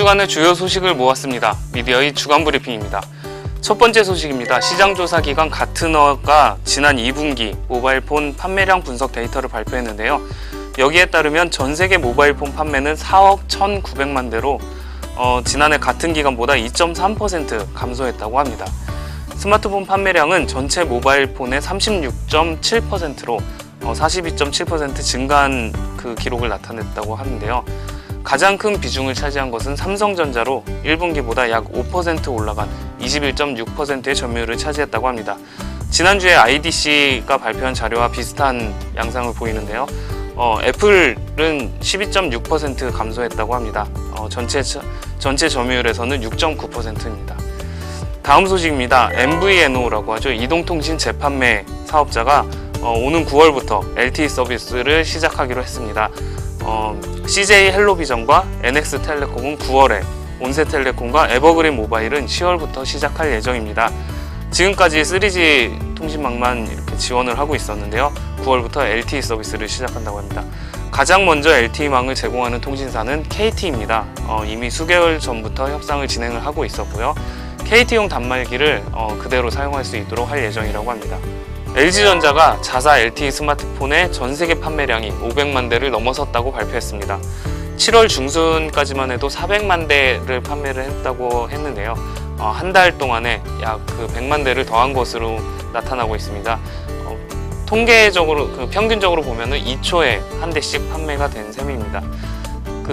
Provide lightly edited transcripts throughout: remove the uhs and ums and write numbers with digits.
주간의 주요 소식을 모았습니다. 미디어의 주간 브리핑입니다. 첫 번째 소식입니다. 시장조사 기관 가트너가 지난 2분기 모바일폰 판매량 분석 데이터를 발표했는데요. 여기에 따르면 전 세계 모바일폰 판매는 4억 1,900만 대로 지난해 같은 기간보다 2.3% 감소했다고 합니다. 스마트폰 판매량은 전체 모바일폰의 36.7%로 42.7% 증가한 그 기록을 나타냈다고 하는데요. 가장 큰 비중을 차지한 것은 삼성전자로 1분기보다 약 5% 올라간 21.6%의 점유율을 차지했다고 합니다. 지난주에 IDC가 발표한 자료와 비슷한 양상을 보이는데요. 애플은 12.6% 감소했다고 합니다. 전체 점유율에서는 6.9%입니다. 다음 소식입니다. MVNO라고 하죠. 이동통신 재판매 사업자가 오는 9월부터 LTE 서비스를 시작하기로 했습니다. CJ 헬로비전과 NX텔레콤은 9월에, 온세텔레콤과 에버그린 모바일은 10월부터 시작할 예정입니다. 지금까지 3G 통신망만 이렇게 지원을 하고 있었는데요. 9월부터 LTE 서비스를 시작한다고 합니다. 가장 먼저 LTE망을 제공하는 통신사는 KT입니다. 이미 수개월 전부터 협상을 진행을 하고 있었고요. KT용 단말기를 그대로 사용할 수 있도록 할 예정이라고 합니다. LG전자가 자사 LTE 스마트폰의 전세계 판매량이 500만 대를 넘어섰다고 발표했습니다. 7월 중순까지만 해도 400만 대를 판매를 했다고 했는데요. 한 달 동안에 약 100만 대를 더한 것으로 나타나고 있습니다. 통계적으로 평균적으로 보면은 2초에 한 대씩 판매가 된 셈입니다.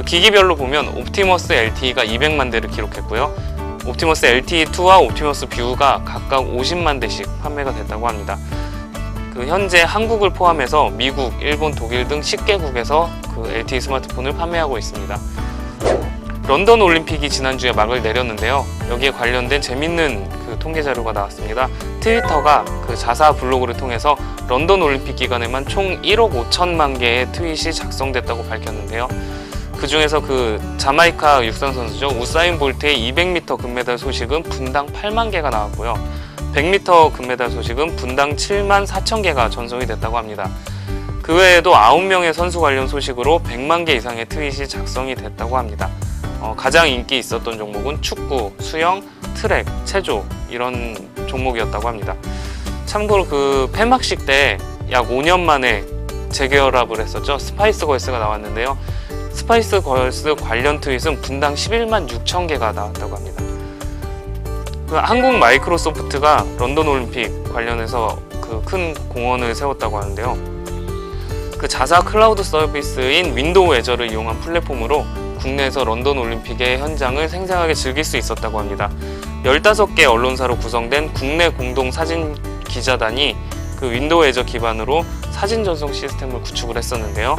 기기별로 보면 옵티머스 LTE가 200만 대를 기록했고요. 옵티머스 LTE2와 옵티머스 뷰가 각각 50만 대씩 판매가 됐다고 합니다. 현재 한국을 포함해서 미국, 일본, 독일 등 10개국에서 LTE 스마트폰을 판매하고 있습니다. 런던 올림픽이 지난주에 막을 내렸는데요. 여기에 관련된 재밌는 통계 자료가 나왔습니다. 트위터가 자사 블로그를 통해서 런던 올림픽 기간에만 총 1억 5천만 개의 트윗이 작성됐다고 밝혔는데요. 그 중에서 자마이카 육상 선수죠. 우사인 볼트의 200m 금메달 소식은 분당 8만 개가 나왔고요. 100m 금메달 소식은 분당 7만 4천 개가 전송이 됐다고 합니다. 그 외에도 9명의 선수 관련 소식으로 100만 개 이상의 트윗이 작성이 됐다고 합니다. 가장 인기 있었던 종목은 축구, 수영, 트랙, 체조 이런 종목이었다고 합니다. 참고로 폐막식 때 약 5년 만에 재결합을 했었죠. 스파이스 걸스가 나왔는데요. 스파이스 걸스 관련 트윗은 분당 11만 6천 개가 나왔다고 합니다. 한국 마이크로소프트가 런던 올림픽 관련해서 큰 공헌을 세웠다고 하는데요. 자사 클라우드 서비스인 윈도우 애저를 이용한 플랫폼으로 국내에서 런던 올림픽의 현장을 생생하게 즐길 수 있었다고 합니다. 15개 언론사로 구성된 국내 공동 사진 기자단이 윈도우 애저 기반으로 사진 전송 시스템을 구축을 했었는데요.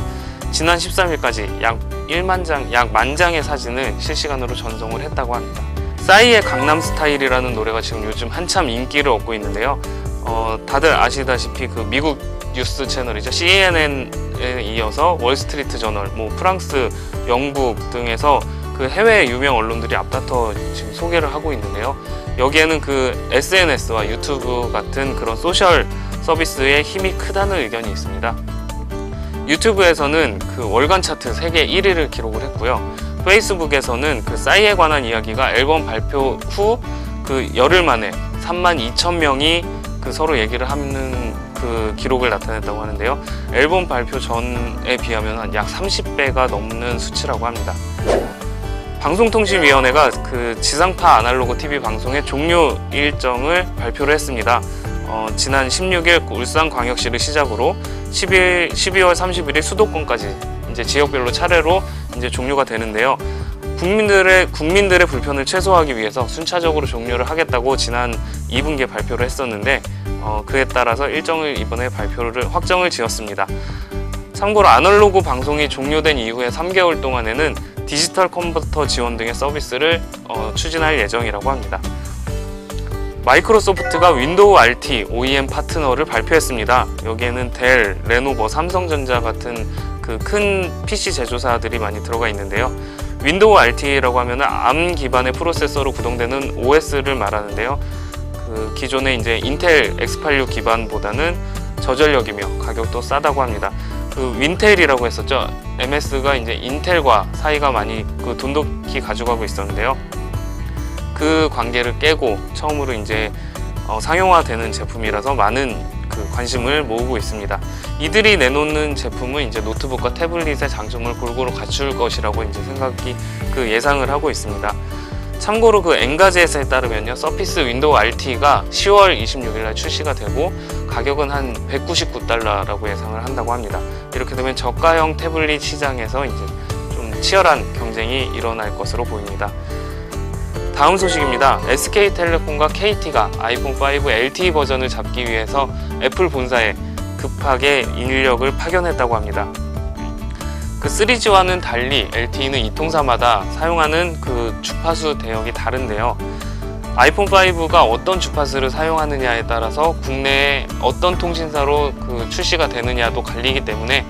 지난 13일까지 약 1만 장의 사진을 실시간으로 전송을 했다고 합니다. 싸이의 강남 스타일이라는 노래가 지금 요즘 한참 인기를 얻고 있는데요. 다들 아시다시피 미국 뉴스 채널이죠. CNN에 이어서 월스트리트 저널, 프랑스, 영국 등에서 해외 유명 언론들이 앞다퉈 지금 소개를 하고 있는데요. 여기에는 SNS와 유튜브 같은 그런 소셜 서비스의 힘이 크다는 의견이 있습니다. 유튜브에서는 월간 차트 세계 1위를 기록을 했고요. 페이스북에서는 싸이에 관한 이야기가 앨범 발표 후 열흘 만에 32,000명이 서로 얘기를 하는 기록을 나타냈다고 하는데요. 앨범 발표 전에 비하면 약 30배가 넘는 수치라고 합니다. 방송통신위원회가 지상파 아날로그 TV 방송의 종료 일정을 발표를 했습니다. 지난 16일 울산광역시를 시작으로 12월 31일 수도권까지 이제 지역별로 차례로 이제 종료가 되는데요. 국민들의 불편을 최소화하기 위해서 순차적으로 종료를 하겠다고 지난 2분기에 발표를 했었는데 그에 따라서 일정을 이번에 확정을 지었습니다. 참고로 아날로그 방송이 종료된 이후에 3개월 동안에는 디지털 컨버터 지원 등의 서비스를 추진할 예정이라고 합니다. 마이크로소프트가 윈도우 RT OEM 파트너를 발표했습니다. 여기에는 델, 레노버, 삼성전자 같은 큰 PC 제조사들이 많이 들어가 있는데요. 윈도우 RT라고 하면 ARM 기반의 프로세서로 구동되는 OS를 말하는데요. 기존의 이제 인텔 X86 기반보다는 저전력이며 가격도 싸다고 합니다. 그 윈텔이라고 했었죠. MS가 이제 인텔과 사이가 많이 그 돈독히 가져가고 있었는데요. 그 관계를 깨고 처음으로 이제 상용화되는 제품이라서 많은 그 관심을 모으고 있습니다. 이들이 내놓는 제품은 이제 노트북과 태블릿의 장점을 골고루 갖출 것이라고 이제 예상을 하고 있습니다. 참고로 그 엔가젯에 따르면요, 서피스 윈도우 RT가 10월 26일 날 출시가 되고 가격은 한 199달러라고 예상을 한다고 합니다. 이렇게 되면 저가형 태블릿 시장에서 이제 좀 치열한 경쟁이 일어날 것으로 보입니다. 다음 소식입니다. SK텔레콤과 KT가 아이폰 5 LTE 버전을 잡기 위해서 애플 본사에 급하게 인력을 파견했다고 합니다. 그 3G와는 달리 LTE는 이통사마다 사용하는 그 주파수 대역이 다른데요. 아이폰 5가 어떤 주파수를 사용하느냐에 따라서 국내에 어떤 통신사로 그 출시가 되느냐도 갈리기 때문에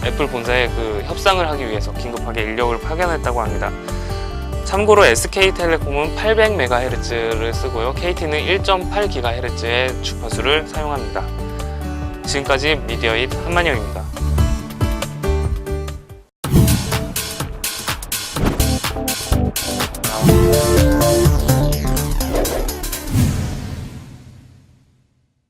애플 본사에 그 협상을 하기 위해서 긴급하게 인력을 파견했다고 합니다. 참고로 SK텔레콤은 800MHz를 쓰고요. KT는 1.8GHz의 주파수를 사용합니다. 지금까지 미디어잇 한만영입니다.